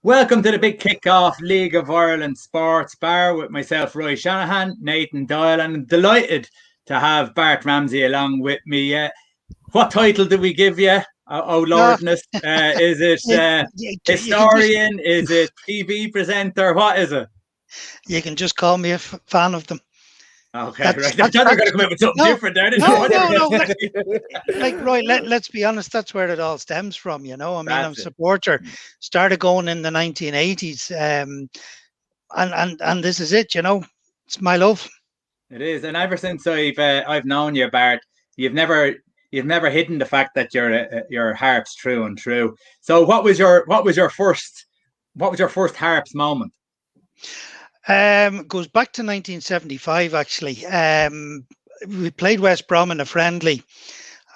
Welcome to the big kick-off League of Ireland Sports Bar with myself, Roy Shanahan, Nathan Doyle, and I'm delighted to have Bart Ramsey along with me. What title do we give you? Oh, No, Lordness. Is it you can just historian? Is it TV presenter? What is it? call me a fan of them. Okay, That's right. I that's thought they were going to that's come up with something no, different there. I didn't know no, what they no, were going no. to say. Roy, let's be honest. That's where it all stems from. I mean, I'm a That's it. supporter. Started going in the 1980s, and this is it. It's my love. It is, and ever since I've known you, Bart, you've never you've never hidden the fact that you're Harps true and true. So, what was your first Harps moment? Goes back to 1975. Actually, we played West Brom in a friendly,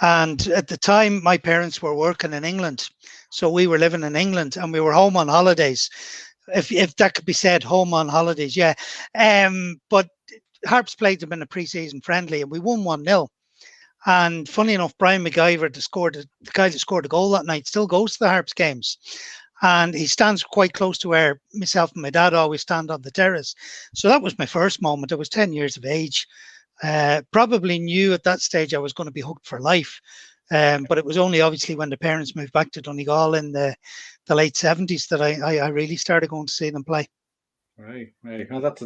and at the time, my parents were working in England, so we were living in England, and we were home on holidays. If that could be said, home on holidays, yeah. But Harps played them in a pre-season friendly, and we won 1-0. And funny enough, Brian McIver, the guy that scored the goal that night, still goes to the Harps games. And he stands quite close to where myself and my dad always stand on the terrace. So that was my first moment. I was 10 years of age. Probably knew at that stage I was going to be hooked for life. But it was only obviously when the parents moved back to Donegal in the late 70s that I really started going to see them play. Right, right. Well, that's.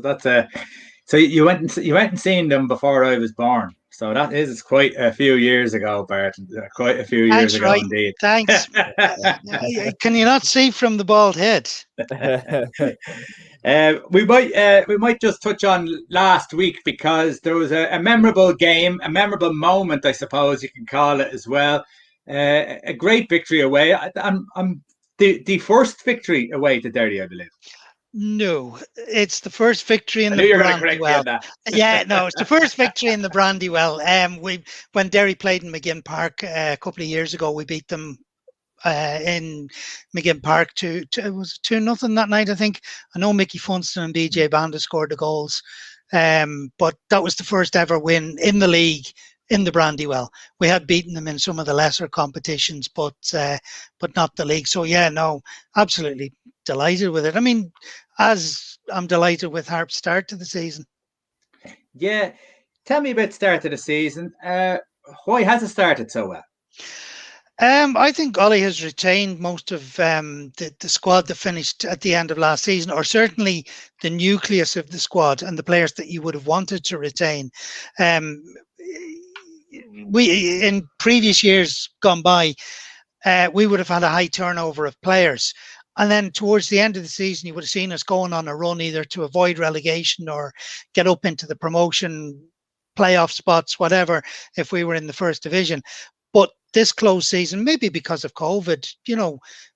So you went and seen them before I was born. So that is quite a few years ago, Bart. Quite a few years Thanks, ago Roy. indeed. Thanks. Can you not see from the bald head? We might just touch on last week because there was a memorable game, a memorable moment, I suppose you can call it as well. A great victory away. I'm the first victory away to Derry, I believe. No, it's the first victory in I the knew you were going to correct me on Brandywell. that. Yeah, no, it's the first victory in the Brandywell. We when Derry played in McGinn Park a couple of years ago, we beat them in McGinn Park it was 2-0 that night, I think. I know Mickey Funston and BJ Banda scored the goals, but that was the first ever win in the league in the Brandywell. We had beaten them in some of the lesser competitions, but not the league. So yeah, no, absolutely delighted with it. I mean, as I'm delighted with Harp's start to the season. Yeah, tell me about the start of the season. Why has it started so well? I think Ollie has retained most of the squad that finished at the end of last season, or certainly the nucleus of the squad and the players that you would have wanted to retain. Um, we in previous years gone by, we would have had a high turnover of players. And then towards the end of the season, you would have seen us going on a run either to avoid relegation or get up into the promotion playoff spots, whatever, if we were in the first division. But this close season, maybe because of COVID,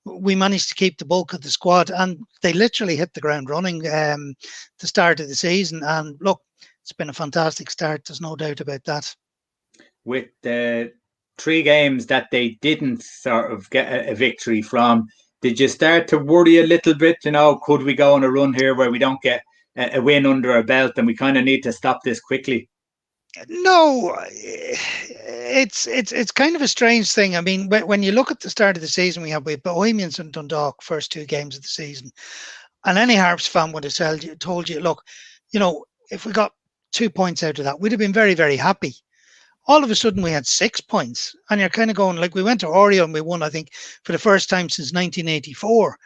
we managed to keep the bulk of the squad and they literally hit the ground running the start of the season. And look, it's been a fantastic start. There's no doubt about that. With the three games that they didn't sort of get a victory from, did you start to worry a little bit? Could we go on a run here where we don't get a win under our belt and we kind of need to stop this quickly? No, it's kind of a strange thing. I mean, when you look at the start of the season, we have with Bohemians and Dundalk first two games of the season, and any Harps fan would have told you, look, if we got 2 points out of that, we'd have been very, very happy. All of a sudden, we had 6 points, and you're kind of going like we went to Oriel and we won, I think, for the first time since 1984.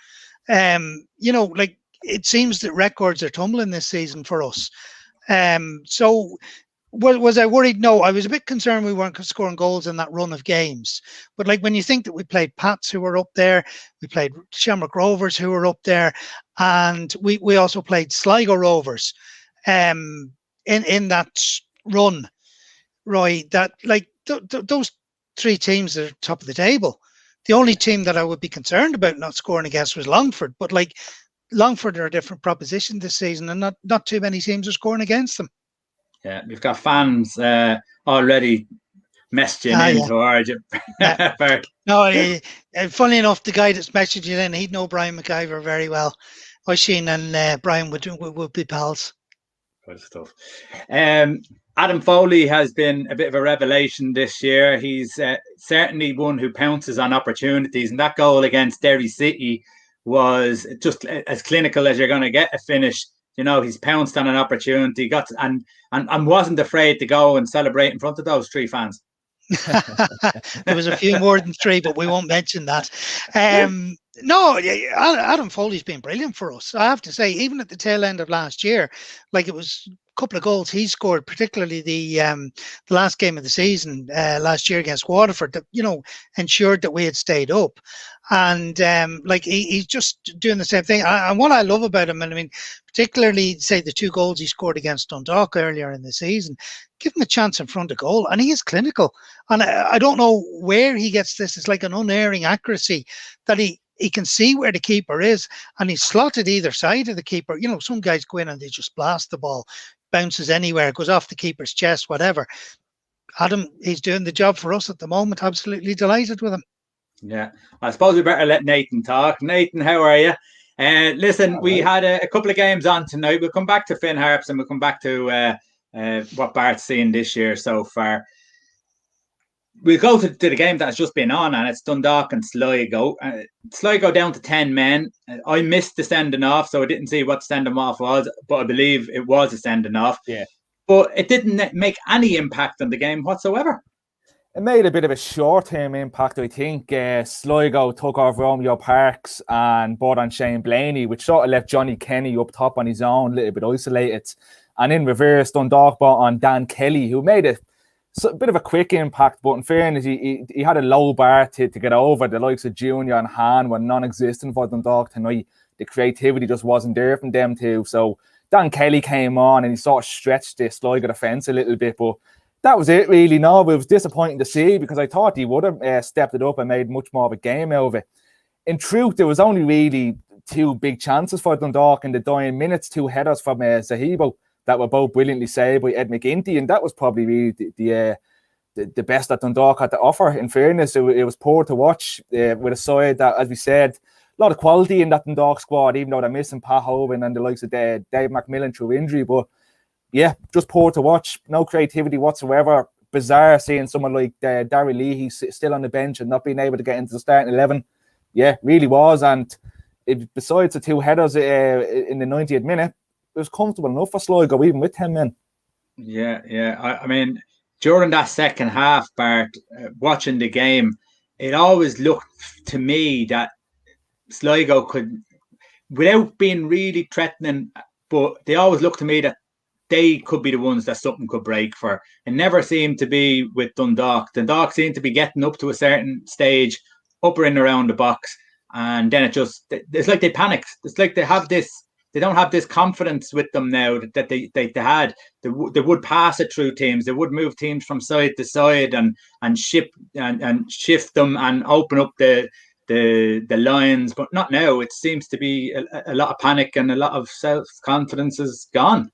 Like it seems that records are tumbling this season for us. So was I worried? No, I was a bit concerned we weren't scoring goals in that run of games. But like when you think that we played Pats who were up there, we played Shamrock Rovers who were up there, and we also played Sligo Rovers in that run, Roy, that like those three teams are top of the table. The only team that I would be concerned about not scoring against was Longford, but like Longford are a different proposition this season and not too many teams are scoring against them. Yeah, we've got fans already messaging in Yeah. towards you. Yeah. No, funny enough, the guy that's messaging in, he'd know Brian McIver very well. Oisin and Brian would be pals. Good stuff. Adam Foley has been a bit of a revelation this year. He's certainly one who pounces on opportunities, and that goal against Derry City was just as clinical as you're going to get a finish. You know, he's pounced on an opportunity, and wasn't afraid to go and celebrate in front of those 3 fans. There was a few more than 3, but we won't mention that. No, Adam Foley's been brilliant for us. I have to say, even at the tail end of last year, like it was a couple of goals he scored, particularly the last game of the season last year against Waterford, that, you know, ensured that we had stayed up. And like he's just doing the same thing. And what I love about him, and I mean, particularly say the 2 goals he scored against Dundalk earlier in the season, give him a chance in front of goal, and he is clinical. And I don't know where he gets this. It's like an unerring accuracy that he can see where the keeper is, and he's slotted either side of the keeper. You know, some guys go in and they just blast the ball, bounces anywhere, goes off the keeper's chest, whatever. Adam, he's doing the job for us at the moment. Absolutely delighted with him. Yeah, I suppose we better let Nathan talk. Nathan, how are you? Listen, we had a couple of games on tonight. We'll come back to Finn Harps and we'll come back to what Bart's seen this year so far. We'll go to the game that's just been on, and it's Dundalk and Sligo. Sligo down to 10 men. I missed the sending off, so I didn't see what the sending off was, but I believe it was a sending off. Yeah. But it didn't make any impact on the game whatsoever. It made a bit of a short-term impact, I think. Sligo took off Romeo Parks and brought on Shane Blaney, which sort of left Johnny Kenny up top on his own, a little bit isolated. And in reverse, Dundalk brought on Dan Kelly, who made a bit of a quick impact, but in fairness, he had a low bar to get over. The likes of Junior and Han were non-existent for Dundalk tonight. The creativity just wasn't there from them two. So Dan Kelly came on and he sort of stretched the Sligo defence a little bit, but that was it really. No, it was disappointing to see because I thought he would have stepped it up and made much more of a game out of it. In truth, there was only really 2 big chances for Dundalk in the dying minutes, 2 headers from Zahibo that were both brilliantly saved by Ed McGinty, and that was probably really the best that Dundalk had to offer. In fairness, it was poor to watch with a side that, as we said, a lot of quality in that Dundalk squad, even though they're missing Pat Hoban and the likes of Dave McMillan through injury. But yeah, just poor to watch. No creativity whatsoever. Bizarre seeing someone like Darry Lee, he's still on the bench and not being able to get into the starting 11. Yeah, really was. And besides the 2 headers in the 90th minute, it was comfortable enough for Sligo, even with 10 men. Yeah. I mean, during that second half, Bart, watching the game, it always looked to me that Sligo could, without being really threatening, but they always looked to me that they could be the ones that something could break for. It never seemed to be with Dundalk. Dundalk seemed to be getting up to a certain stage, up and around the box, and then it's like they panicked. It's like they don't have this confidence with them now that they had. They would pass it through teams. They would move teams from side to side and shift them and open up the lines, but not now. It seems to be a lot of panic and a lot of self-confidence is gone.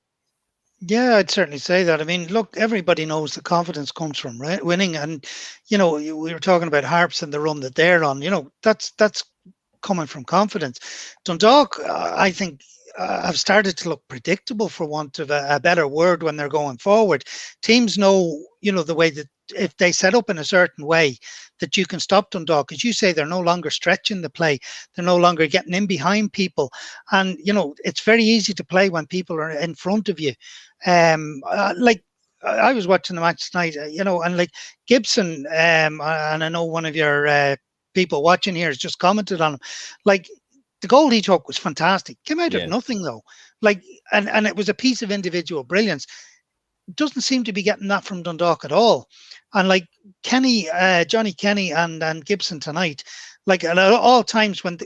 Yeah, I'd certainly say that. I mean, look, everybody knows the confidence comes from winning, and you know, we were talking about Harps and the run that they're on. You know, that's coming from confidence. Dundalk, I think, have started to look predictable, for want of a better word, when they're going forward. Teams know, you know, the way that if they set up in a certain way, that you can stop Dundalk. As you say, they're no longer stretching the play. They're no longer getting in behind people. And, you know, it's very easy to play when people are in front of you. Like, I was watching the match tonight, you know, and like Gibson, and I know one of your people watching here has just commented on him. Like, the goal he took was fantastic. Came out of nothing, though. Like, and it was a piece of individual brilliance. Doesn't seem to be getting that from Dundalk at all. And like Kenny, Johnny Kenny and Gibson tonight, like at all times when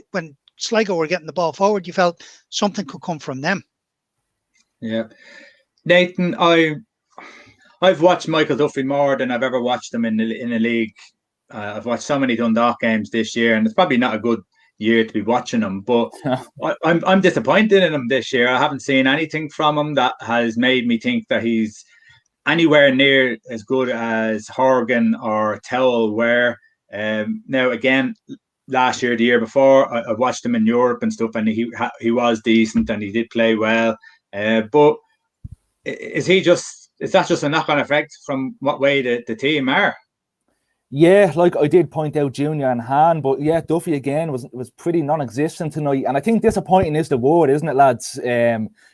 Sligo were getting the ball forward, you felt something could come from them. Yeah. Nathan, I've watched Michael Duffy more than I've ever watched him in a league. I've watched so many Dundalk games this year, and it's probably not a good year to be watching him, but I'm disappointed in him this year. I haven't seen anything from him that has made me think that he's anywhere near as good as Horgan or Towell were. Now, again, last year, the year before, I watched him in Europe and stuff, and he was decent and he did play well. But is that just a knock-on effect from what way the team are? Yeah, like I did point out Junior and Han, but yeah, Duffy again was pretty non-existent tonight. And I think disappointing is the word, isn't it, lads?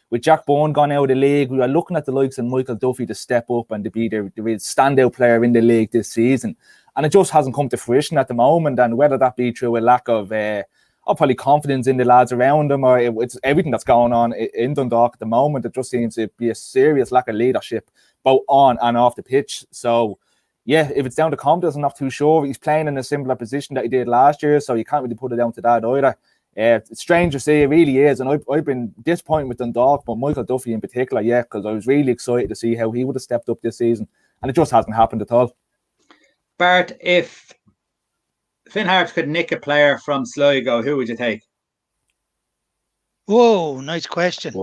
With Jack Bourne gone out of the league, we are looking at the likes of Michael Duffy to step up and to be the real standout player in the league this season. And it just hasn't come to fruition at the moment. And whether that be through a lack of probably confidence in the lads around him, or it's everything that's going on in Dundalk at the moment, it just seems to be a serious lack of leadership, both on and off the pitch. So, yeah, if it's down to confidence, I'm not too sure. He's playing in a similar position that he did last year, so you can't really put it down to that either. It's strange to say, it really is, and I've been disappointed with Dundalk, but Michael Duffy in particular, yeah, because I was really excited to see how he would have stepped up this season, and it just hasn't happened at all. Bart, if Finn Harps could nick a player from Sligo, who would you take? Whoa, nice question.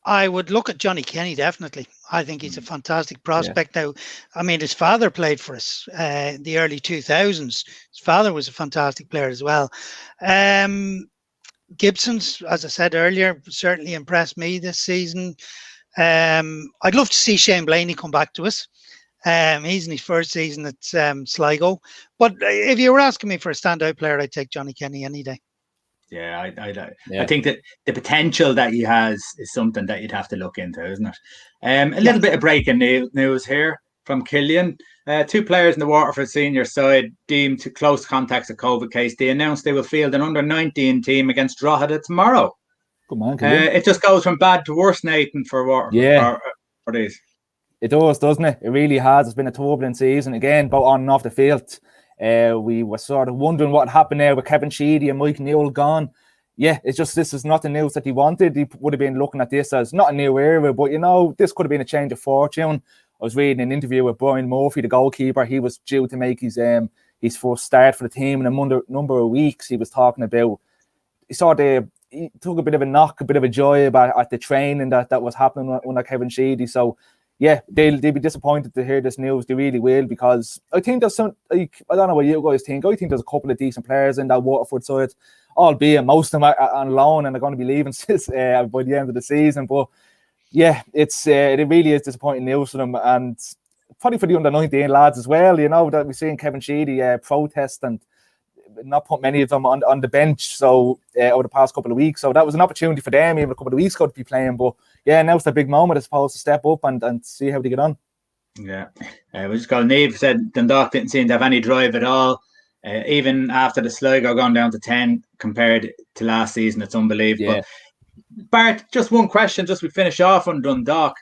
I would look at Johnny Kenny, definitely. I think he's a fantastic prospect. Now, I mean, his father played for us in the early 2000s. His father was a fantastic player as well. Gibson's, as I said earlier, certainly impressed me this season. I'd love to see Shane Blaney come back to us. He's in his first season at Sligo. But if you were asking me for a standout player, I'd take Johnny Kenny any day. Yeah, I think that the potential that he has is something that you'd have to look into, isn't it? A little bit of breaking news here from Killian. 2 players in the Waterford senior side deemed to close contacts of COVID case. They announced they will field an under-19 team against Drogheda tomorrow. Come on, Killian. It just goes from bad to worse, Nathan, for Waterford. Yeah. For these. It does, doesn't it? It really has. It's been a turbulent season, again, both on and off the field. We were sort of wondering what happened there with Kevin Sheedy and Mike Newell gone. Yeah, it's just, this is not the news that he wanted. He would have been looking at this as not a new era, but, you know, this could have been a change of fortune. I was reading an interview with Brian Murphy, the goalkeeper. He was due to make his first start for the team in a number of weeks. He was talking about, he took a bit of a knock, a bit of a joy at the training that was happening under Kevin Sheedy. So, yeah, they'll be disappointed to hear this news. They really will, because I think there's some, like, I don't know what you guys think. I think there's a couple of decent players in that Waterford side, albeit most of them are on loan and are going to be leaving by the end of the season. But yeah, it really is disappointing news for them, and probably for the under-19 lads as well. You know, that we're seeing Kevin Sheedy protest and not put many of them on the bench over the past couple of weeks. So that was an opportunity for them even a couple of weeks ago to be playing. But yeah, now it's the big moment, I suppose, to step up and see how they get on. Yeah. We just got Neve said Dundalk didn't seem to have any drive at all. Even after the Sligo gone down to 10 compared to last season, it's unbelievable. Yeah. Bart, just one question, just we finish off on Dundalk.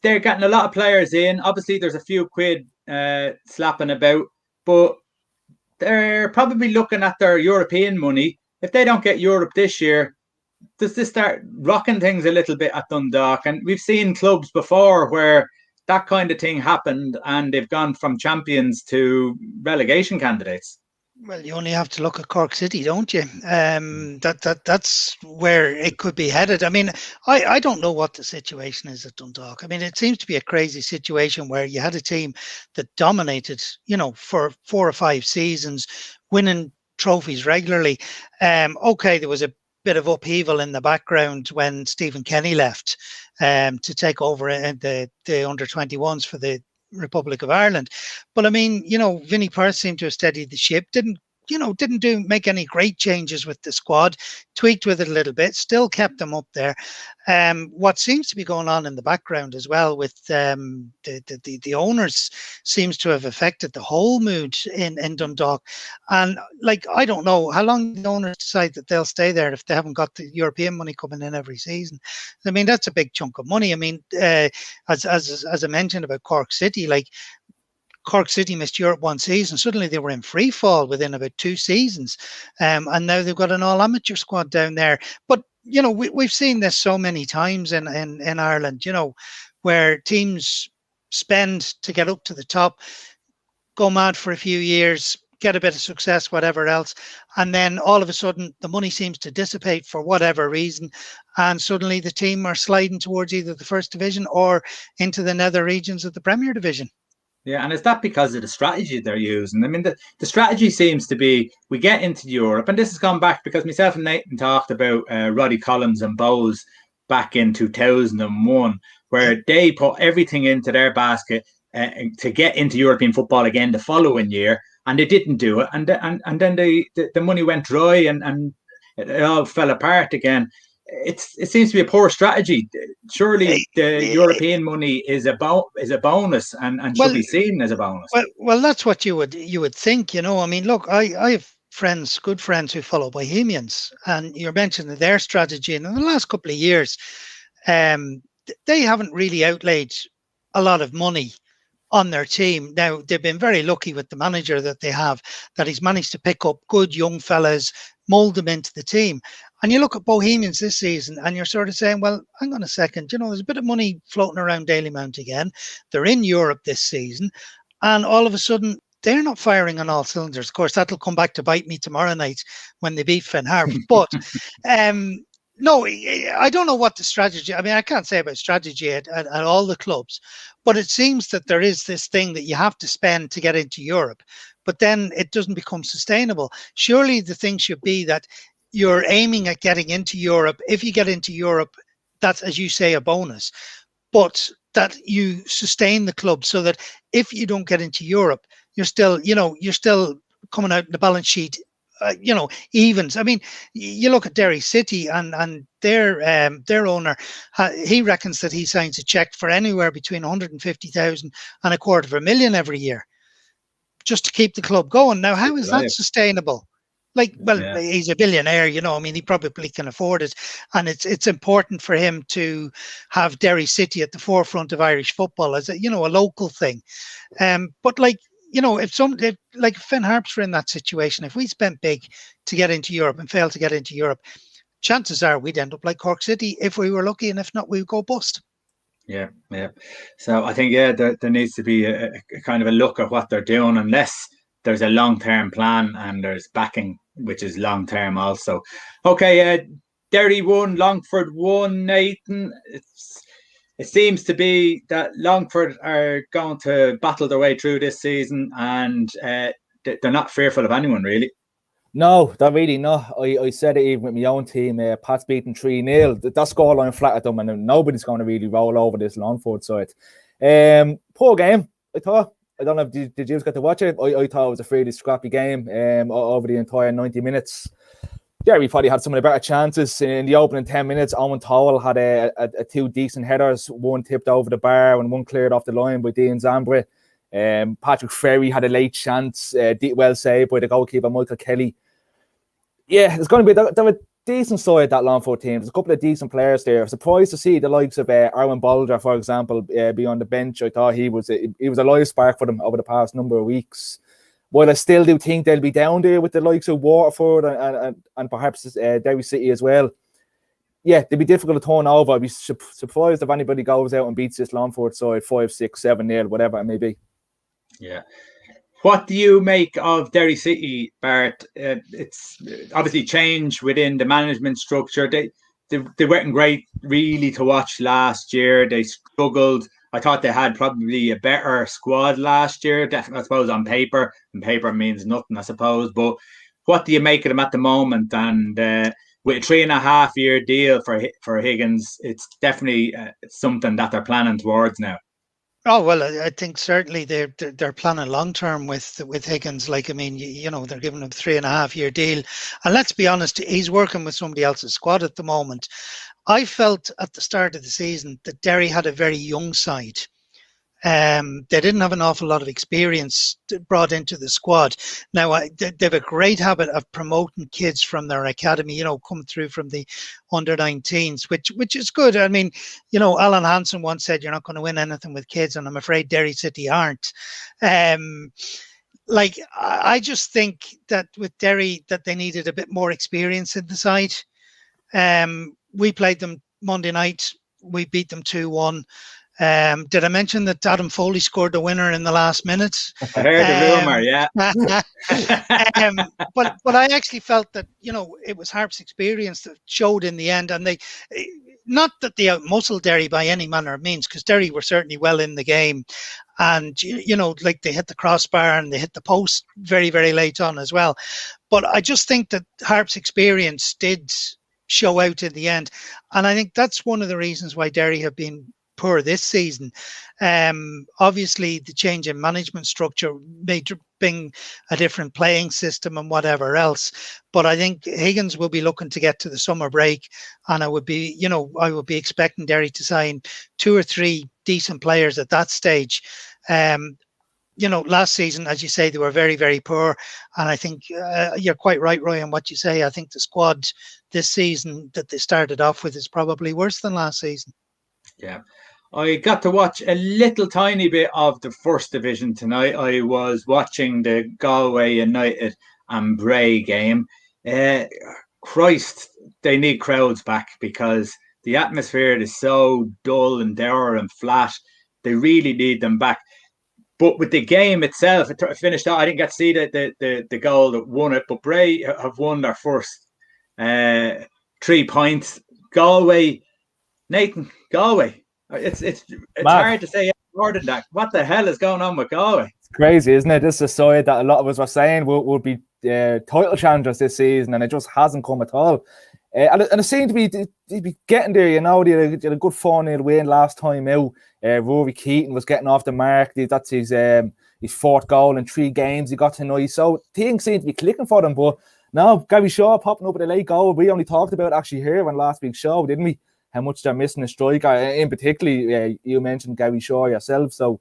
They're getting a lot of players in. Obviously, there's a few quid slapping about, but they're probably looking at their European money. If they don't get Europe this year, does this start rocking things a little bit at Dundalk? And we've seen clubs before where that kind of thing happened and they've gone from champions to relegation candidates. Well, you only have to look at Cork City, don't you? That's where it could be headed. I mean, I don't know what the situation is at Dundalk. I mean, it seems to be a crazy situation where you had a team that dominated, you know, for 4 or 5 seasons, winning trophies regularly. Okay, there was a bit of upheaval in the background when Stephen Kenny left to take over the under-21s for the Republic of Ireland. But I mean, you know, Vinnie Perth seemed to have steadied the ship, didn't make any great changes with the squad, tweaked with it a little bit, still kept them up there. What seems to be going on in the background as well with the owners seems to have affected the whole mood in Dundalk. And like, I don't know how long the owners decide that they'll stay there if they haven't got the European money coming in every season. I mean, that's a big chunk of money. I mean, as I mentioned about Cork City, like, Cork City missed Europe 1 season. Suddenly they were in free fall within about 2 seasons. And now they've got an all amateur squad down there. But, you know, we've seen this so many times in Ireland, you know, where teams spend to get up to the top, go mad for a few years, get a bit of success, whatever else. And then all of a sudden the money seems to dissipate for whatever reason. And suddenly the team are sliding towards either the first division or into the nether regions of the Premier Division. Yeah, and is that because of the strategy they're using? I mean, the strategy seems to be we get into Europe, and this has gone back because myself and Nathan talked about Roddy Collins and Bowes back in 2001, where they put everything into their basket to get into European football again the following year, and they didn't do it, and then the money went dry, and it all fell apart again. It seems to be a poor strategy. Surely the European money is a bonus and should be seen as a bonus. Well, that's what you would think, you know. I mean, look, I have friends, good friends who follow Bohemians, and you're mentioning their strategy. And in the last couple of years, they haven't really outlaid a lot of money on their team. Now, they've been very lucky with the manager that they have, that he's managed to pick up good young fellas, mold them into the team. And you look at Bohemians this season and you're sort of saying, well, hang on a second, you know, there's a bit of money floating around Dalymount again. They're in Europe this season. And all of a sudden, they're not firing on all cylinders. Of course, that'll come back to bite me tomorrow night when they beat FinnHarps. But no, I don't know what the strategy. I mean, I can't say about strategy at all the clubs, but it seems that there is this thing that you have to spend to get into Europe, but then it doesn't become sustainable. Surely the thing should be that you're aiming at getting into Europe. If you get into Europe, that's, as you say, a bonus, but that you sustain the club so that if you don't get into Europe, you're still coming out in the balance sheet, evens. I mean, you look at Derry City and their owner, he reckons that he signs a check for anywhere between 150,000 and $250,000 every year just to keep the club going. Now, how is that sustainable? He's a billionaire, you know. I mean, he probably can afford it, and it's important for him to have Derry City at the forefront of Irish football as a local thing. But if FinnHarps were in that situation, if we spent big to get into Europe and failed to get into Europe, chances are we'd end up like Cork City if we were lucky, and if not, we'd go bust. Yeah. So I think there needs to be a kind of a look at what they're doing, unless there's a long-term plan and there's backing, which is long-term also. Okay, Derry 1, Longford 1, Nathan. It seems to be that Longford are going to battle their way through this season, and they're not fearful of anyone, really. No, they're really not. I said it even with my own team. Pat's beaten 3-0. That scoreline flattered them, and nobody's going to really roll over this Longford side. Poor game, I thought. I don't know if did you get to watch it? I thought it was a fairly scrappy game over the entire 90 minutes. Derry probably had some of the better chances. In the opening 10 minutes, Owen Towell had a two decent headers, one tipped over the bar and one cleared off the line by Dean Zambra. Patrick Ferry had a late chance, well saved by the goalkeeper Michael Kelly. Yeah, it's going to be they're a decent side, that Longford team. There's a couple of decent players there. I'm surprised to see the likes of Arwen Bolger, for example, be on the bench. I thought he was a live spark for them over the past number of weeks. While I still do think they'll be down there with the likes of Waterford and perhaps Derry City as well. Yeah, they'll be difficult to turn over. I'd be surprised if anybody goes out and beats this Longford side 5-6, 7-0, whatever it may be. Yeah. What do you make of Derry City, Bart? It's obviously changed within the management structure. They weren't great really to watch last year. They struggled. I thought they had probably a better squad last year, definitely, I suppose, on paper. And paper means nothing, I suppose. But what do you make of them at the moment? And with a 3.5-year deal for Higgins, it's definitely something that they're planning towards now. Oh, well, I think certainly they're planning long term with Higgins. Like, I mean, they're giving him a 3.5-year deal, and let's be honest, he's working with somebody else's squad at the moment. I felt at the start of the season that Derry had a very young side. They didn't have an awful lot of experience brought into the squad. Now, they have a great habit of promoting kids from their academy, coming through from the under-19s, which is good. I mean, Alan Hansen once said, you're not going to win anything with kids, and I'm afraid Derry City aren't. I just think that with Derry, that they needed a bit more experience in the side. We played them Monday night. We beat them 2-1. Did I mention that Adam Foley scored the winner in the last minute? I heard the rumour, yeah. But I actually felt that, it was Harps' experience that showed in the end. And they, not that they out-muscled Derry by any manner of means, because Derry were certainly well in the game. And, they hit the crossbar and they hit the post very, very late on as well. But I just think that Harps' experience did show out in the end. And I think that's one of the reasons why Derry have been poor this season. Obviously, the change in management structure may bring a different playing system and whatever else. But I think Higgins will be looking to get to the summer break, and I would be expecting Derry to sign 2 or 3 decent players at that stage. Last season, as you say, they were very, very poor. And I think you're quite right, Roy, on what you say. I think the squad this season that they started off with is probably worse than last season. Yeah. I got to watch a little tiny bit of the first division tonight. I was watching the Galway United and Bray game. Christ, they need crowds back because the atmosphere is so dull and dour and flat. They really need them back. But with the game itself, it finished out. I didn't get to see the goal that won it, but Bray have won their first 3 points. Galway, Nathan, Galway. It's hard to say more than that. What the hell is going on with Galway? It's crazy, isn't it? This is a side that a lot of us were saying would be title challengers this season, and it just hasn't come at all. And it seemed to be getting there. They had a good 4-0 win last time out. Rory Keaton was getting off the mark. That's his 4th goal in 3 games he got tonight. So things seem to be clicking for them. But now Gary Shaw popping up with a late goal. We only talked about it actually here on last week's show, didn't we? How much they're missing a striker. In particular, you mentioned Gary Shaw yourself. So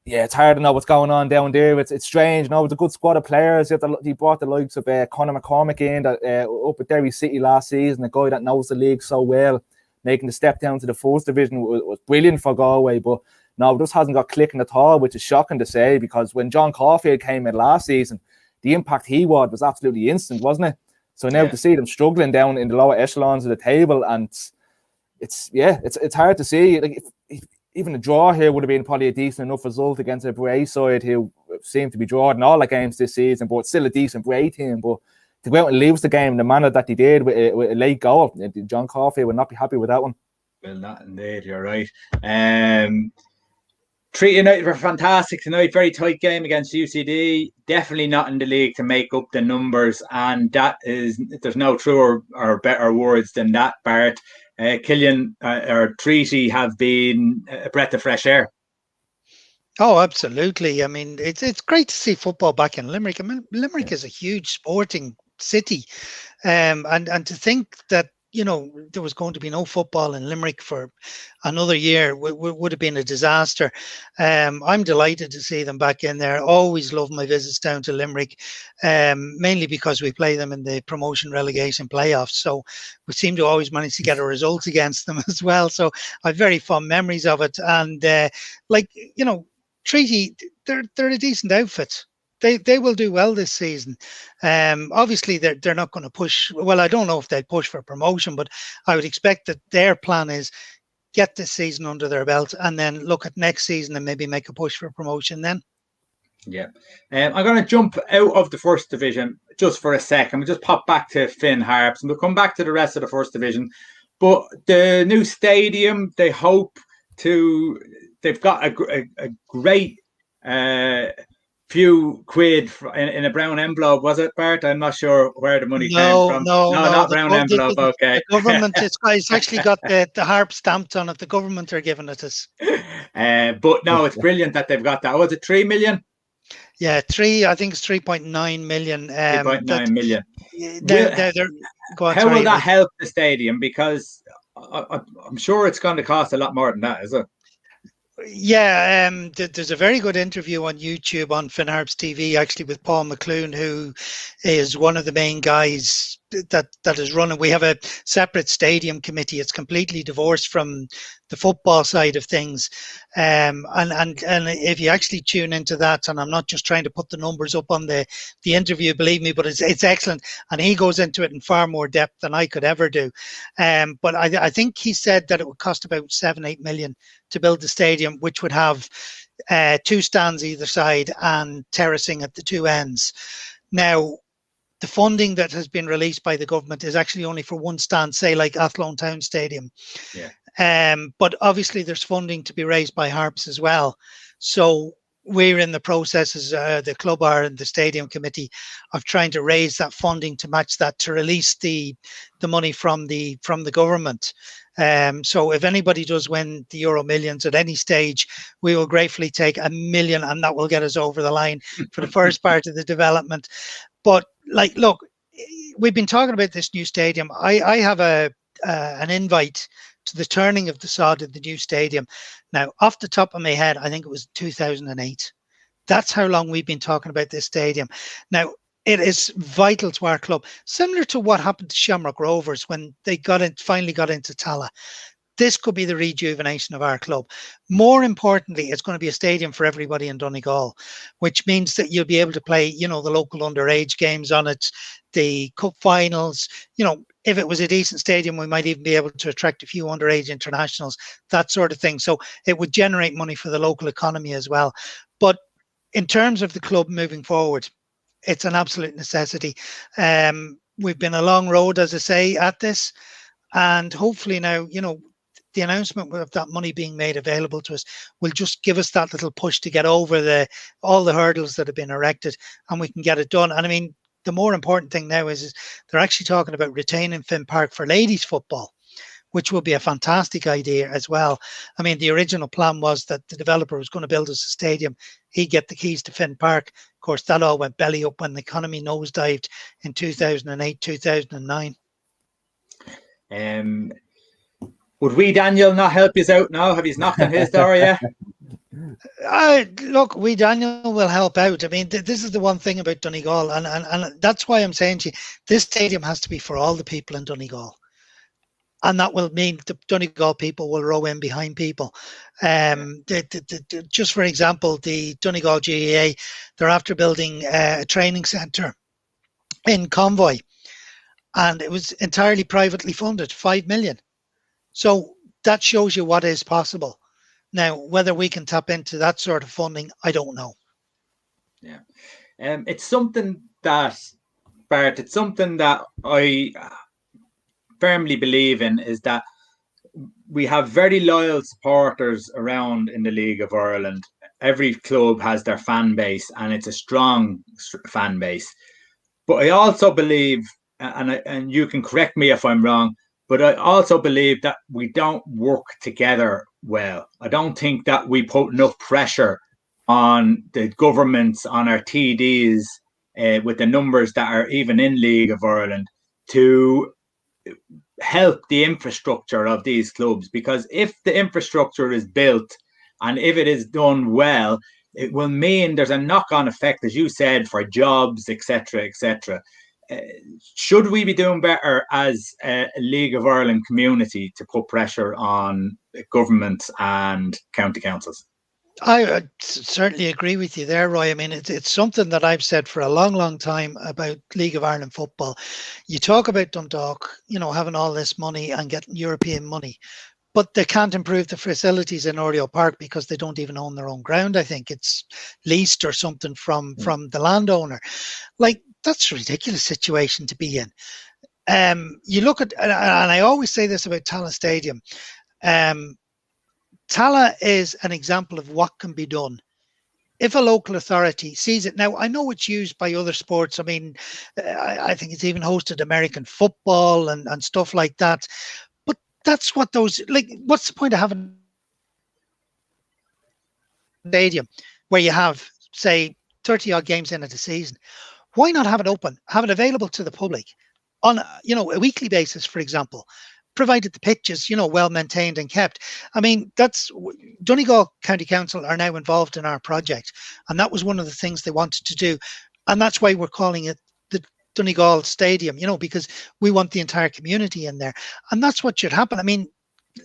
yeah, it's hard to know what's going on down there. It's strange. It's a good squad of players. He brought the likes of Conor McCormick in up at Derry City last season, a guy that knows the league so well, making the step down to the 1st division was brilliant for Galway. But no, it just hasn't got clicking at all, which is shocking to say, because when John Caulfield came in last season, the impact he was absolutely instant, wasn't it? So now to see them struggling down in the lower echelons of the table, and it's hard to see. Like if even a draw here would have been probably a decent enough result against a Bray side who seem to be drawing all the games this season, but still a decent Bray team. But to go out and lose the game in the manner that they did with a late goal, John Caulfield would not be happy with that one. Well, not indeed, you're right. Treaty United were fantastic tonight. Very tight game against UCD. Definitely not in the league to make up the numbers, and there's no truer or better words than that, Bart. Killian or Treaty have been a breath of fresh air. Oh, absolutely. I mean, it's great to see football back in Limerick. I mean, Limerick is a huge sporting city, and to think that there was going to be no football in Limerick for another year would have been a disaster. I'm delighted to see them back in there. Always love my visits down to Limerick, mainly because we play them in the promotion relegation playoffs. So we seem to always manage to get a result against them as well. So I have very fond memories of it. And Treaty, they're a decent outfit. They will do well this season. Obviously, they're not going to push. Well, I don't know if they'll push for promotion, but I would expect that their plan is get this season under their belt and then look at next season and maybe make a push for promotion then. Yeah. I'm going to jump out of the 1st division just for a second. We'll just pop back to Finn Harps and we'll come back to the rest of the 1st division. But the new stadium, they've got a great few quid in a brown envelope, was it, Bart? I'm not sure where the money came from. No, not brown envelope. Okay. The government, it's actually got the Harps stamped on it. The government are giving it us. But no, it's brilliant that they've got that. Was it 3 million? Yeah, I think it's 3.9 million. 3.9 million. How will that help the stadium? Because I'm sure it's going to cost a lot more than that, is it? Yeah, there's a very good interview on YouTube on FinnHarpsTv actually with Paul McClune, who is one of the main guys that is running. We have a separate stadium committee. It's completely divorced from the football side of things. And if you actually tune into that, and I'm not just trying to put the numbers up on the interview, believe me, but it's excellent. And he goes into it in far more depth than I could ever do. But I think he said that it would cost about 7-8 million to build the stadium, which would have 2 stands either side and terracing at the 2 ends. Now, the funding that has been released by the government is actually only for 1 stand, say like Athlone Town Stadium. Yeah. But obviously there's funding to be raised by Harps as well. So we're in the processes, the club are and the stadium committee, of trying to raise that funding to match that, to release the money from the government. So if anybody does win the Euro Millions at any stage, we will gratefully take $1 million, and that will get us over the line for the first part of the development. But like, look, we've been talking about this new stadium. I have an invite to the turning of the sod in the new stadium. Now, off the top of my head, I think it was 2008. That's how long we've been talking about this stadium. Now, it is vital to our club, similar to what happened to Shamrock Rovers when they finally got into Tala. This could be the rejuvenation of our club. More importantly, it's going to be a stadium for everybody in Donegal, which means that you'll be able to play, the local underage games on it, the cup finals. If it was a decent stadium, we might even be able to attract a few underage internationals, that sort of thing. So it would generate money for the local economy as well. But in terms of the club moving forward, it's an absolute necessity. We've been a long road, as I say, at this. And hopefully now, the announcement of that money being made available to us will just give us that little push to get over all the hurdles that have been erected, and we can get it done. And I mean, the more important thing now is they're actually talking about retaining Finn Park for ladies football, which will be a fantastic idea as well. I mean, the original plan was that the developer was going to build us a stadium. He'd get the keys to Finn Park. Of course, that all went belly up when the economy nosedived in 2008, 2009. Would we, Daniel, not help you out now? Have you knocked on his door yet? Look, we, Daniel, will help out. I mean, this is the one thing about Donegal, and that's why I'm saying to you, this stadium has to be for all the people in Donegal. And that will mean the Donegal people will row in behind people. Just for example, the Donegal GAA, they're after building a training centre in Convoy, and it was entirely privately funded, 5 million. So that shows you what is possible. Now, whether we can tap into that sort of funding, I don't know. Yeah. It's something that, Bart, it's something that I firmly believe in, is that we have very loyal supporters around in the League of Ireland. Every club has their fan base, and it's a strong fan base. But I also believe, and you can correct me if I'm wrong, but I also believe that we don't work together well. I don't think that we put enough pressure on the governments, on our TDs, with the numbers that are even in League of Ireland, to help the infrastructure of these clubs. Because if the infrastructure is built and if it is done well, it will mean there's a knock-on effect, as you said, for jobs, etc., etc. Should we be doing better as a League of Ireland community to put pressure on governments and county councils? I certainly agree with you there, Roy. I mean, it's something that I've said for a long, long time about League of Ireland football. You talk about Dundalk, having all this money and getting European money, but they can't improve the facilities in Oriel Park because they don't even own their own ground. I think it's leased or something from the landowner. Like, that's a ridiculous situation to be in. You look at, and I always say this about Tala Stadium. Tala is an example of what can be done if a local authority sees it. Now, I know it's used by other sports. I mean, I think it's even hosted American football and stuff like that. But that's what those, like, what's the point of having a stadium where you have, say, 30 odd games in at a season? Why not have it open, have it available to the public on, a weekly basis, for example, provided the pitch is, well maintained and kept. I mean, that's Donegal County Council are now involved in our project, and that was one of the things they wanted to do, and that's why we're calling it the Donegal Stadium, because we want the entire community in there, and that's what should happen. I mean,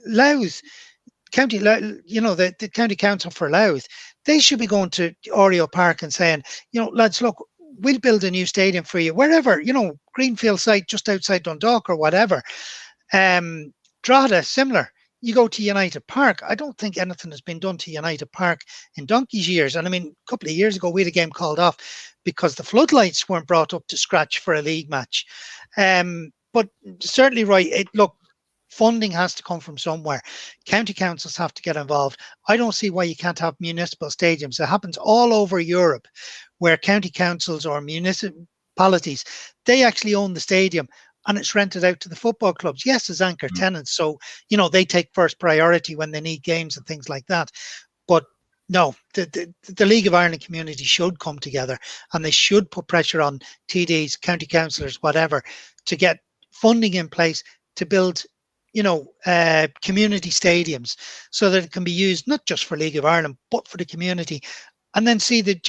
Louth County, the County Council for Louth, they should be going to Oriel Park and saying, lads, look, we'll build a new stadium for you wherever, Greenfield site just outside Dundalk or whatever. Drogheda, similar. You go to United Park. I don't think anything has been done to United Park in donkey's years. And I mean, a couple of years ago, we had a game called off because the floodlights weren't brought up to scratch for a league match. But certainly, right, look, funding has to come from somewhere. County councils have to get involved. I don't see why you can't have municipal stadiums. It happens all over Europe where county councils or municipalities, they actually own the stadium and it's rented out to the football clubs. Yes, as anchor tenants, so you know they take first priority when they need games and things like that. But no, the League of Ireland community should come together, and they should put pressure on TDs, county councillors, whatever, to get funding in place to build, community stadiums, so that it can be used not just for League of Ireland but for the community, and then see the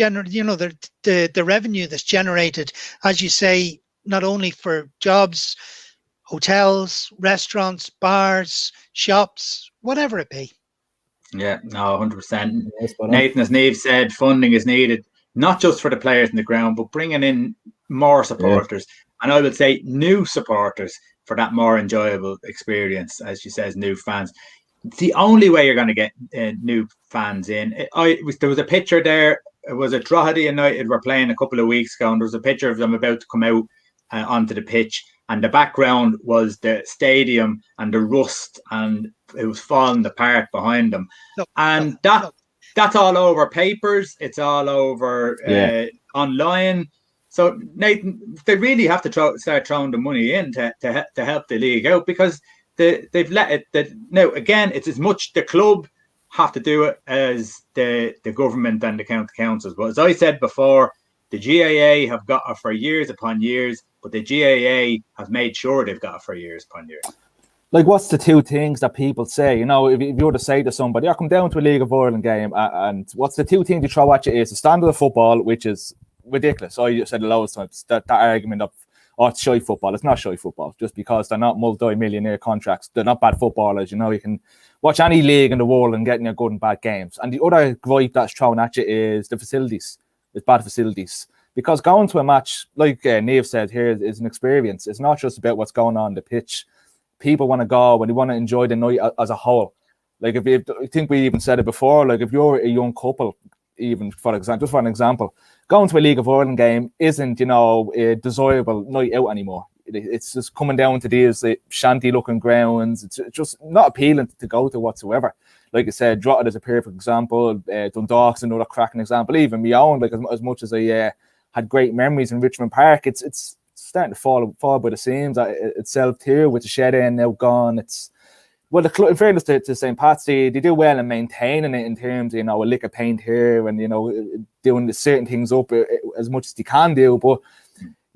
the revenue that's generated, as you say, not only for jobs, hotels, restaurants, bars, shops, whatever it be. Yeah, no, 100%. Nathan, as Niamh said, funding is needed, not just for the players in the ground, but bringing in more supporters. And I would say new supporters for that more enjoyable experience, as she says, new fans. It's the only way you're going to get new fans in. There was a picture there. It was at Drogheda United were playing a couple of weeks ago, and there was a picture of them about to come out onto the pitch. And the background was the stadium and the rust, and it was falling apart behind them. That's all over papers. It's all over online. So Nathan, they really have to start throwing the money in to help the league out, because they've let it. Now again, it's as much the club have to do it as the government and the county councils. But as I said before, the GAA have got it for years upon years, but the GAA have made sure they've got it for years upon years. Like, what's the two things that people say? You know, if you were to say to somebody, I come down to a League of Ireland game, and what's the two things you throw at you is the standard of football, which is ridiculous. I said the lowest times, that argument of, it's shy football. It's not shy football, just because they're not multi-millionaire contracts. They're not bad footballers. You know, you can watch any league in the world and get in your good and bad games. And the other gripe that's thrown at you is the facilities. It's bad facilities. Because going to a match, like Niamh said here, is an experience. It's not just about what's going on the pitch. People want to go and they want to enjoy the night as a whole. Like, I think we even said it before, like if you're a young couple, even just for an example, going to a League of Ireland game isn't, a desirable night out anymore. It's just coming down to these shanty-looking grounds. It's just not appealing to go to whatsoever. Like I said, Drogheda is a perfect example. Dundalk's another cracking example. Even my own, like as much as I had great memories in Richmond Park, it's starting to fall by the seams itself too, with the shed end now gone. The club, in fairness to St. Pat's, they do well in maintaining it in terms of, a lick of paint here and, doing the certain things up as much as they can do. But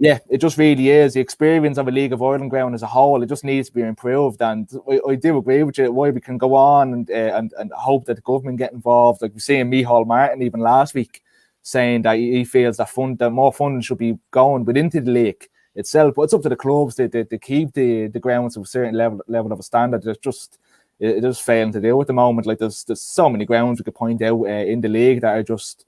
yeah, it just really is. The experience of a League of Ireland ground as a whole, it just needs to be improved. And I do agree with you, why we can go on and hope that the government get involved. Like we see in Micheál Martin even last week saying that he feels that more funding should be going within the league itself, but it's up to the clubs to keep the grounds of a certain level of a standard. It just failing to do at the moment. Like there's so many grounds we could point out in the league that are just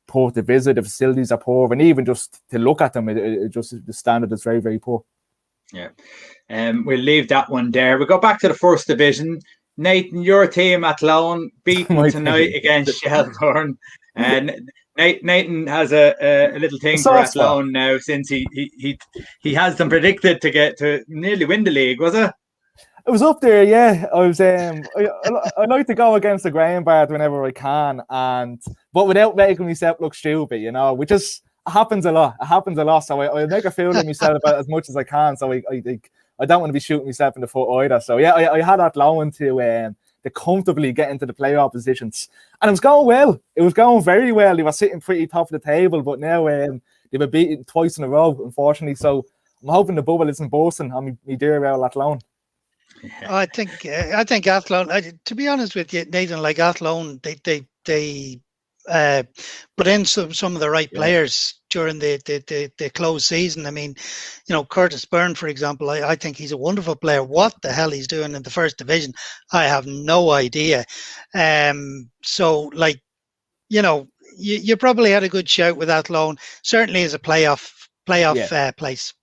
poor to visit. The facilities are poor, and even just to look at them, it just the standard is very, very poor. Yeah, we'll leave that one there. We go back to the first division. Nathan, your team Athlone beaten tonight against Shelbourne, and Nathan has a little thing for Athlone now, since he has them predicted to get to nearly win the league, was it? It was up there, yeah. I was I like to go against the ground bard whenever I can, but without making myself look stupid, which is happens a lot. It happens a lot. So I make a fool of myself as much as I can. So I don't want to be shooting myself in the foot either. So yeah, I had Athlone to comfortably get into the playoff positions, and it was going well. It was going very well. They were sitting pretty top of the table, but now they were beaten twice in a row, unfortunately. So I'm hoping the bubble isn't bursting on me dear old Athlone. I think Athlone. To be honest with you, Nathan, like Athlone, they put in some of the right players during the closed season. I mean, Curtis Byrne, for example, I think he's a wonderful player. What the hell he's doing in the first division, I have no idea. So, like, you probably had a good shout with Athlone. Certainly as a playoff place.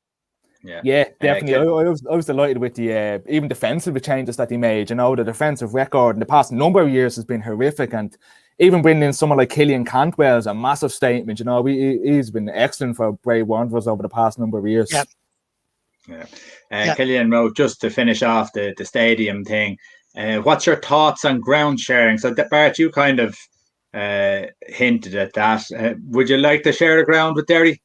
Yeah, definitely. I was delighted with the even defensive changes that he made. The defensive record in the past number of years has been horrific, and even bringing in someone like Killian Cantwell is a massive statement. He's been excellent for Bray Wanderers over the past number of years. Killian wrote, just to finish off the stadium thing, what's your thoughts on ground sharing? So Bart, you kind of hinted at that. Would you like to share the ground with Derry?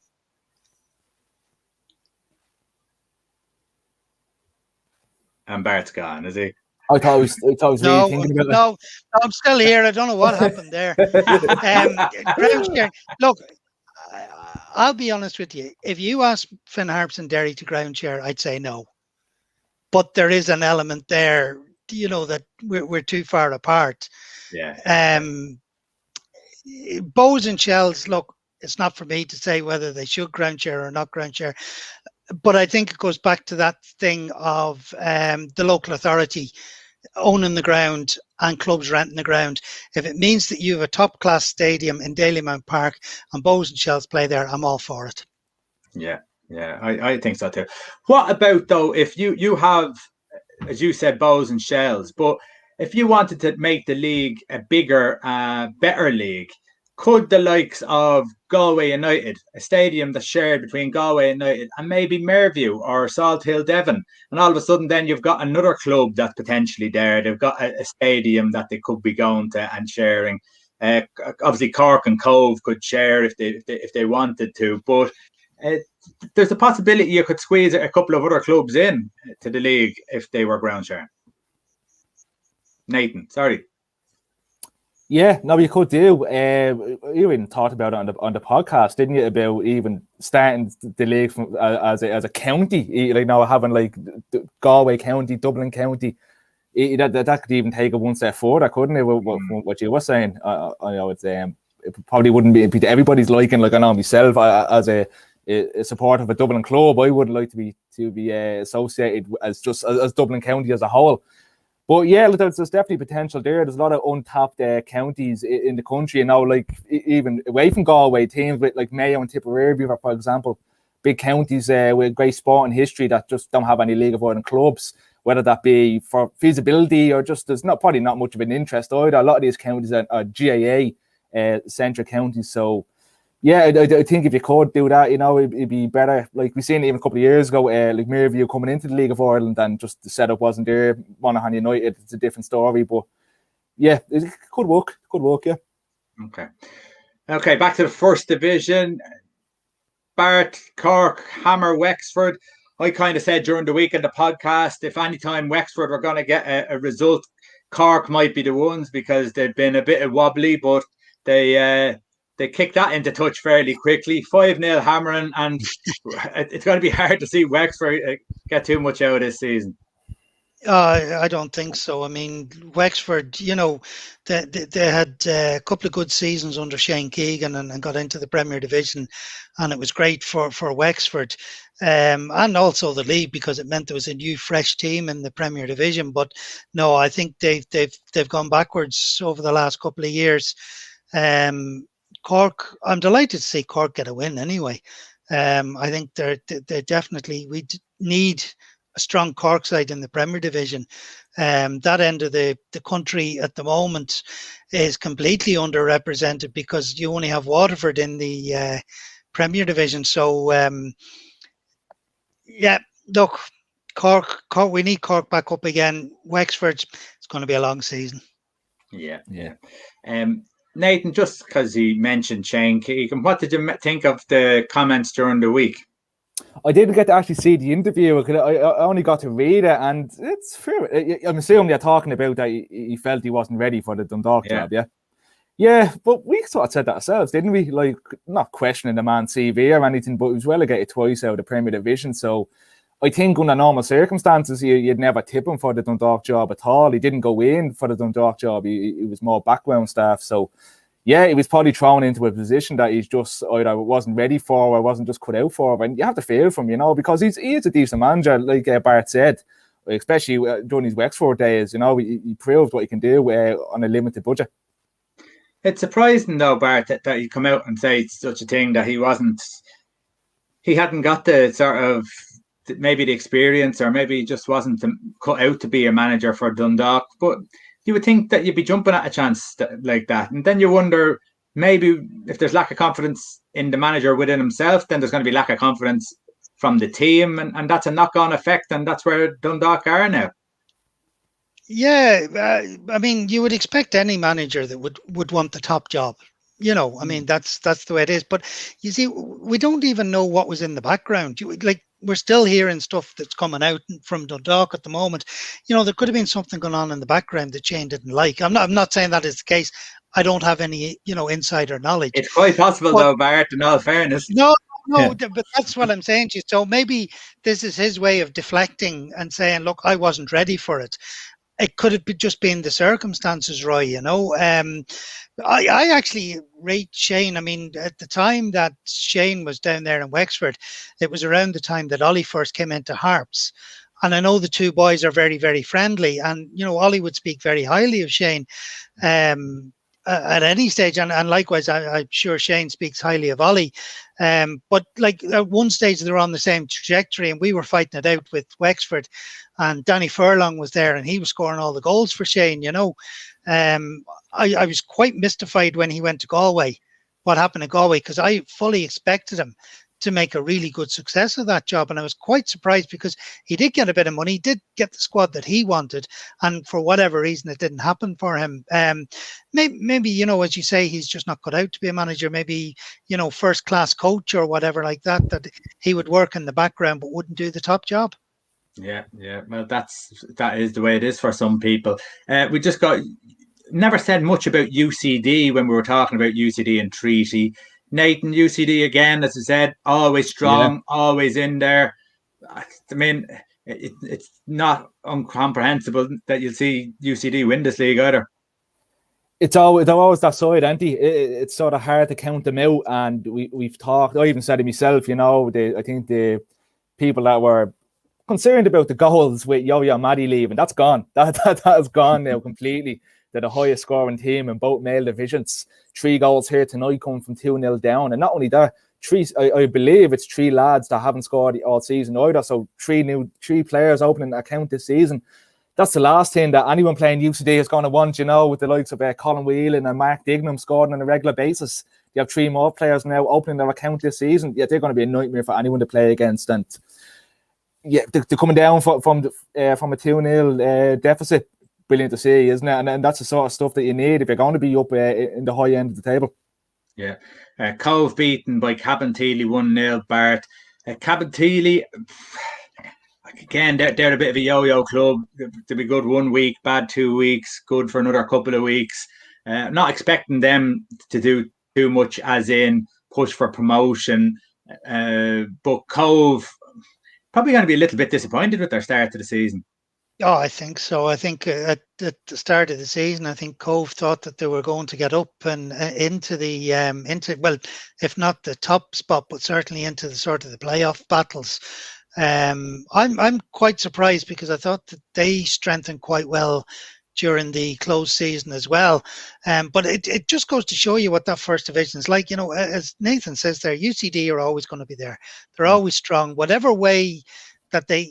And Bart's gone, is he? I thought it was really thinking about no, I'm still here. I don't know what happened there. Ground share. Look, I'll be honest with you. If you ask FinnHarps and Derry to ground share, I'd say no. But there is an element there, that we're too far apart. Yeah. Bows and shells, look, it's not for me to say whether they should ground share or not ground share. But I think it goes back to that thing of the local authority owning the ground and clubs renting the ground. If it means that you have a top-class stadium in Dalymount Park and Bows and Shells play there, I'm all for it. Yeah, I think so too. What about, though, if you have, as you said, Bows and Shells, but if you wanted to make the league a bigger, better league, could the likes of Galway United, a stadium that's shared between Galway United and maybe Merview or Salt Hill Devon, and all of a sudden then you've got another club that's potentially there. They've got a stadium that they could be going to and sharing. Obviously, Cork and Cove could share if they wanted to, but there's a possibility you could squeeze a couple of other clubs in to the league if they were ground sharing. Nathan, sorry. Yeah, no, you could do. You even thought about it on the podcast, didn't you? About even starting the league from, as a county, having like Galway County, Dublin County. That could even take it one step further, couldn't it? What you were saying, I know it probably wouldn't be to everybody's liking. Like I know myself, as a supporter of a Dublin club, I would like to be associated as Dublin County as a whole. But yeah, there's definitely potential there. There's a lot of untapped counties in the country, like even away from Galway, teams with like Mayo and Tipperary, for example, big counties with great sporting history that just don't have any League of Ireland clubs, whether that be for feasibility or just there's probably not much of an interest either. A lot of these counties are GAA centric counties, so yeah, I think if you could do that, it'd be better. Like we seen even a couple of years ago, like Merview coming into the League of Ireland and just the setup wasn't there. Monaghan United, it's a different story, but yeah, it could work. Yeah. Okay. Back to the first division. Bart, Cork, Hammer, Wexford. I kind of said during the week in the podcast, if anytime Wexford were going to get a result, Cork might be the ones because they've been a bit wobbly, but they kicked that into touch fairly quickly. 5-0 hammering, and it's going to be hard to see Wexford get too much out of this season. I don't think so. I mean, Wexford, they had a couple of good seasons under Shane Keegan and got into the Premier Division, and it was great for Wexford, and also the league because it meant there was a new, fresh team in the Premier Division. But no, I think they've gone backwards over the last couple of years. Cork, I'm delighted to see Cork get a win anyway. I think they're definitely, we need a strong Cork side in the Premier Division. That end of the country at the moment is completely underrepresented because you only have Waterford in the Premier Division. So, yeah, look, Cork, we need Cork back up again. Wexford, it's going to be a long season. Yeah. Nathan, just because he mentioned Shane Keegan, what did you think of the comments during the week? I didn't get to actually see the interview. I only got to read it, and it's fair. I'm assuming they're talking about that he felt he wasn't ready for the Dundalk job, yeah? Yeah, but we sort of said that ourselves, didn't we? Like, not questioning the man's CV or anything, but he was relegated twice out of the Premier Division, so I think under normal circumstances, you'd never tip him for the Dundalk job at all. He didn't go in for the Dundalk job. He was more background staff. So, yeah, he was probably thrown into a position that he's just either wasn't ready for or wasn't just cut out for. And you have to feel for him, because he is a decent manager, like Bart said, especially during his Wexford days. He proved what he can do on a limited budget. It's surprising, though, Bart, that he come out and say such a thing, that he hadn't got the sort of, maybe the experience, or maybe he just wasn't cut out to be a manager for Dundalk. But you would think that you'd be jumping at a chance like that. And then you wonder, maybe if there's lack of confidence in the manager within himself, then there's going to be lack of confidence from the team. And that's a knock-on effect. And that's where Dundalk are now. Yeah. I mean, you would expect any manager that would want the top job. You know, I mean, that's the way it is. But you see, we don't even know what was in the background. Like, we're still hearing stuff that's coming out from Dundalk at the moment. You know, there could have been something going on in the background that Shane didn't like. I'm not saying that is the case. I don't have any, insider knowledge. It's quite possible, though, Bart, in all fairness. No, Yeah. but that's what I'm saying to you. So maybe this is his way of deflecting and saying, look, I wasn't ready for it. It could have just been the circumstances, Roy, I actually rate Shane. I mean, at the time that Shane was down there in Wexford, it was around the time that Ollie first came into Harps. And I know the two boys are very, very friendly. And, Ollie would speak very highly of Shane at any stage. And likewise, I'm sure Shane speaks highly of Ollie. But like at one stage, they were on the same trajectory, and we were fighting it out with Wexford. And Danny Furlong was there, and he was scoring all the goals for Shane, I was quite mystified when he went to Galway, what happened to Galway, because I fully expected him to make a really good success of that job. And I was quite surprised because he did get a bit of money, he did get the squad that he wanted. And for whatever reason, it didn't happen for him. Maybe, as you say, he's just not cut out to be a manager. Maybe, first class coach or whatever like that, that he would work in the background but wouldn't do the top job. Yeah. Well, that is the way it is for some people. We just never said much about UCD when we were talking about UCD and Treaty. Nathan, UCD again, as I said, always strong, always in there. I mean, it's not incomprehensible that you'll see UCD win this league either. It's always that side, Andy. It's sort of hard to count them out, and we've talked. I even said it myself. I think the people that were concerned about the goals with Yo-Yo Maddie leaving, that's gone. That has gone now completely. They're the highest scoring team in both male divisions. 3 goals here tonight coming from 2-0 down. And not only that, I believe it's 3 lads that haven't scored all season either. So 3 players opening an account this season. That's the last thing that anyone playing UCD is going to want, with the likes of Colin Whelan and Mark Dignam scoring on a regular basis. You have 3 more players now opening their account this season. Yeah, they're going to be a nightmare for anyone to play against. And yeah, they're coming down from a 2-0 deficit. Brilliant to see, isn't it? And that's the sort of stuff that you need if you're going to be up in the high end of the table. Yeah. Cove beaten by Cabinteely 1-0, Bart. Cabinteely, again, they're a bit of a yo-yo club. They'll be good 1 week, bad 2 weeks, good for another couple of weeks. Not expecting them to do too much as in push for promotion. But Cove probably going to be a little bit disappointed with their start to the season. Oh, I think so. I think at the start of the season, I think Cove thought that they were going to get up and into the if not the top spot, but certainly into the sort of the playoff battles. I'm quite surprised because I thought that they strengthened quite well during the closed season as well. But it just goes to show you what that first division is like. As Nathan says there, UCD are always going to be there. They're always strong, whatever way that they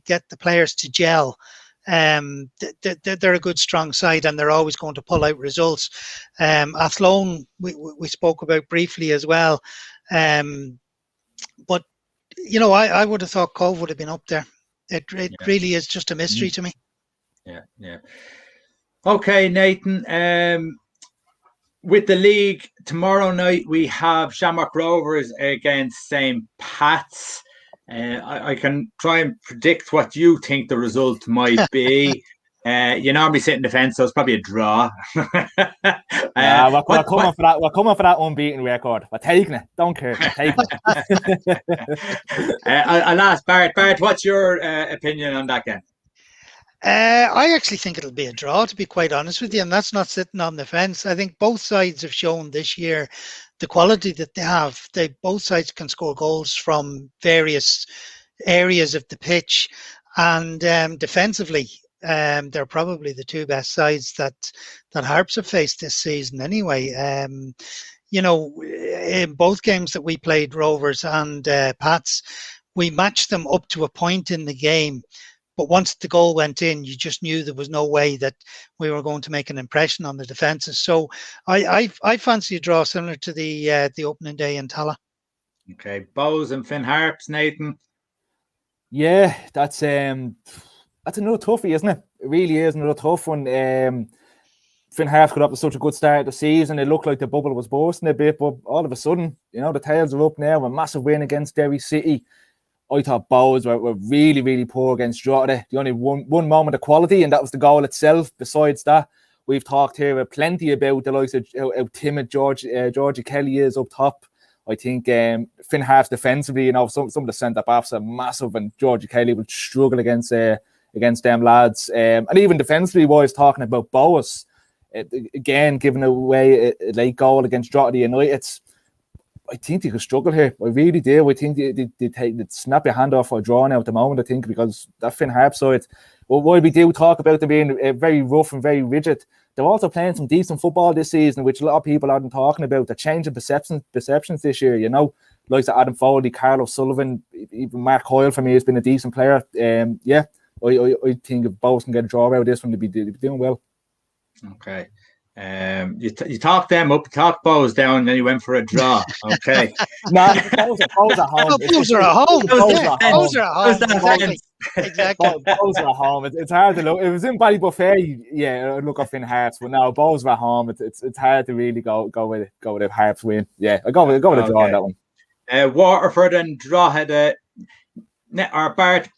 get the players to gel. They're a good, strong side, and they're always going to pull out results. Athlone, we spoke about briefly as well. But, I would have thought Cove would have been up there. It really is just a mystery to me. Yeah. Okay, Nathan. With the league, tomorrow night we have Shamrock Rovers against St. Pat's. I can try and predict what you think the result might be. You normally sit in the fence, so it's probably a draw. We're coming for that unbeaten record. We're taking it. Don't care. We're taking it. I'll ask Bart. Bart, what's your opinion on that game? I actually think it'll be a draw, to be quite honest with you, and that's not sitting on the fence. I think both sides have shown this year the quality that they have. Both sides can score goals from various areas of the pitch, and defensively, they're probably the 2 best sides that Harps have faced this season. Anyway, in both games that we played, Rovers and Pats, we matched them up to a point in the game. But once the goal went in, you just knew there was no way that we were going to make an impression on the defences. So I fancy a draw similar to the opening day in Tala. Okay, Bows and FinnHarps, Nathan. Yeah, that's another toughie, isn't it? It really is another tough one. Finn Harps got up to such a good start of the season. It looked like the bubble was bursting a bit, but all of a sudden, the tails are up now. A massive win against Derry City. I thought Bows were really, really poor against Drogheda. The only one moment of quality, and that was the goal itself. Besides that, we've talked here plenty about the likes of how timid Georgie Kelly is up top. I think Finn Harps defensively, some of the centre-backs are massive, and Georgie Kelly will struggle against them lads. And even defensively wise, talking about Boas, again, giving away a late goal against Drogheda United. I think they could struggle here. I really do. I think they'd snap your hand off for a draw now at the moment, I think, because that Finn Harps side, while we do talk about them being very rough and very rigid, they're also playing some decent football this season, which a lot of people aren't talking about. They're changing perceptions this year, like Adam Foley, Carlos Sullivan, even Mark Hoyle for me has been a decent player. I think if Bows can get a draw out of this one, they'd be doing well. Okay. You talked them up, talked Bows down, and then you went for a draw. Okay. No, Bows are home. Bows are at home. Bows are at home. Exactly. Bows are at home. It's hard to look. It was in Ballybuffet. Yeah, look up in Harps, but now Bows are at home. It's hard to really go with a Harps win. Yeah, I go with a draw on that one. Waterford and Drogheda. Or Bart,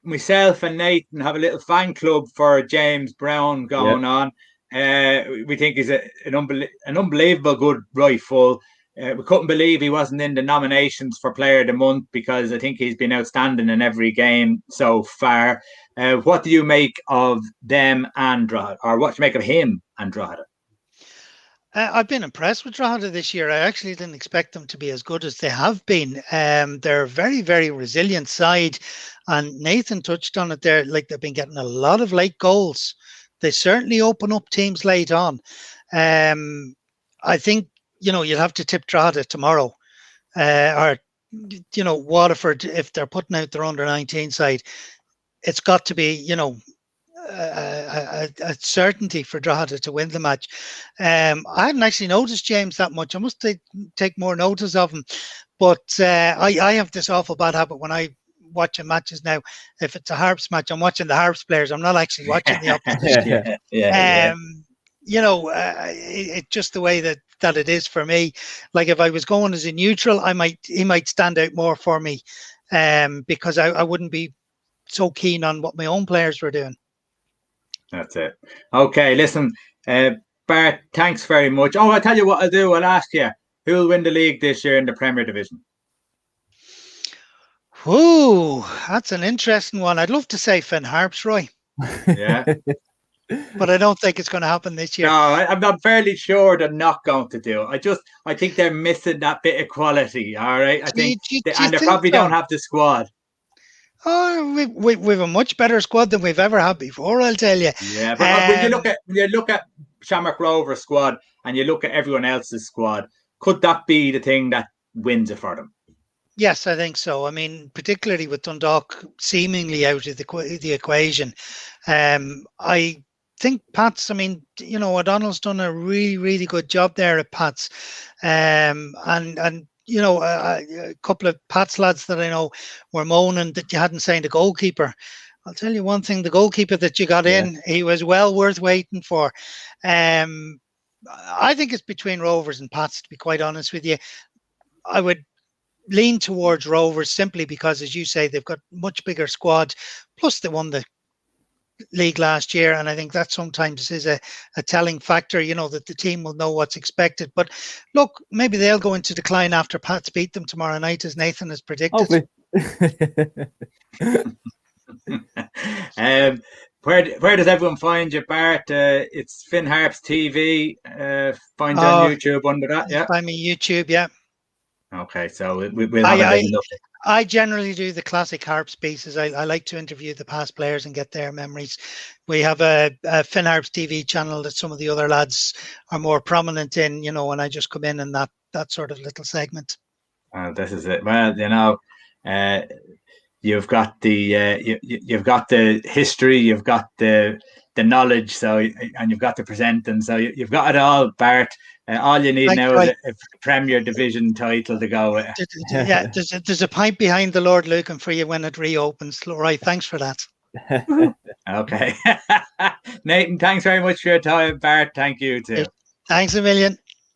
myself and Nathan have a little fan club for James Brown going on. We think he's an unbelievable good right full. We couldn't believe he wasn't in the nominations for Player of the Month, because I think he's been outstanding in every game so far. What do you make of them and Drogheda, or what do you make of him and Drogheda? I've been impressed with Drogheda this year. I actually didn't expect them to be as good as they have been. They're a very, very resilient side, and Nathan touched on it there. Like, they've been getting a lot of late goals. They certainly open up teams late on. I think, you'll have to tip Drogheda tomorrow. Or, Waterford, if they're putting out their under-19 side, it's got to be, a certainty for Drogheda to win the match. I hadn't actually noticed James that much. I must take more notice of him. But I have this awful bad habit when I watching matches now. If it's a Harps match, I'm watching the Harps players. I'm not actually watching the opposition. It's just the way that it is for me. Like, if I was going as a neutral, he might stand out more for me, because I wouldn't be so keen on what my own players were doing. That's it. Okay, listen, Bart, thanks very much. Oh, I'll tell you what I'll do. I'll ask you, who will win the league this year in the Premier Division? Ooh, that's an interesting one. I'd love to say FinnHarps, Roy. Yeah. But I don't think it's going to happen this year. No, I'm fairly sure they're not going to do it. I think they're missing that bit of quality, all right? I think, and they probably don't have the squad. Oh, we've a much better squad than we've ever had before, I'll tell you. Yeah, but when you look at Shamrock Rovers squad and you look at everyone else's squad, could that be the thing that wins it for them? Yes, I think so. I mean, particularly with Dundalk seemingly out of the equation. I think Pats, O'Donnell's done a really, really good job there at Pats. And a couple of Pats lads that I know were moaning that you hadn't signed a goalkeeper. I'll tell you one thing, the goalkeeper that you got in, he was well worth waiting for. I think it's between Rovers and Pats, to be quite honest with you. I would lean towards Rovers simply because, as you say, they've got much bigger squad, plus they won the league last year, and I think that sometimes is a telling factor, that the team will know what's expected. But look, maybe they'll go into decline after Pats beat them tomorrow night, as Nathan has predicted. Where does everyone find you, Bart? It's FinnHarpsTv. Find you on YouTube under that. Yeah, find me YouTube. Yeah. Okay, so we'll have a look. I generally do the classic Harps pieces. I like to interview the past players and get their memories. We have a FinnHarpsTv channel that some of the other lads are more prominent in, and I just come in that sort of little segment. This is it. Well, you've got the you've got the history, you've got the knowledge, and you've got the presenting, so you've got it all, Bart. All you need now is a Premier Division title to go with. Yeah, there's a pint behind the Lord looking for you when it reopens. Right, thanks for that. Okay. Nathan, thanks very much for your time. Bart, thank you too. Thanks a million.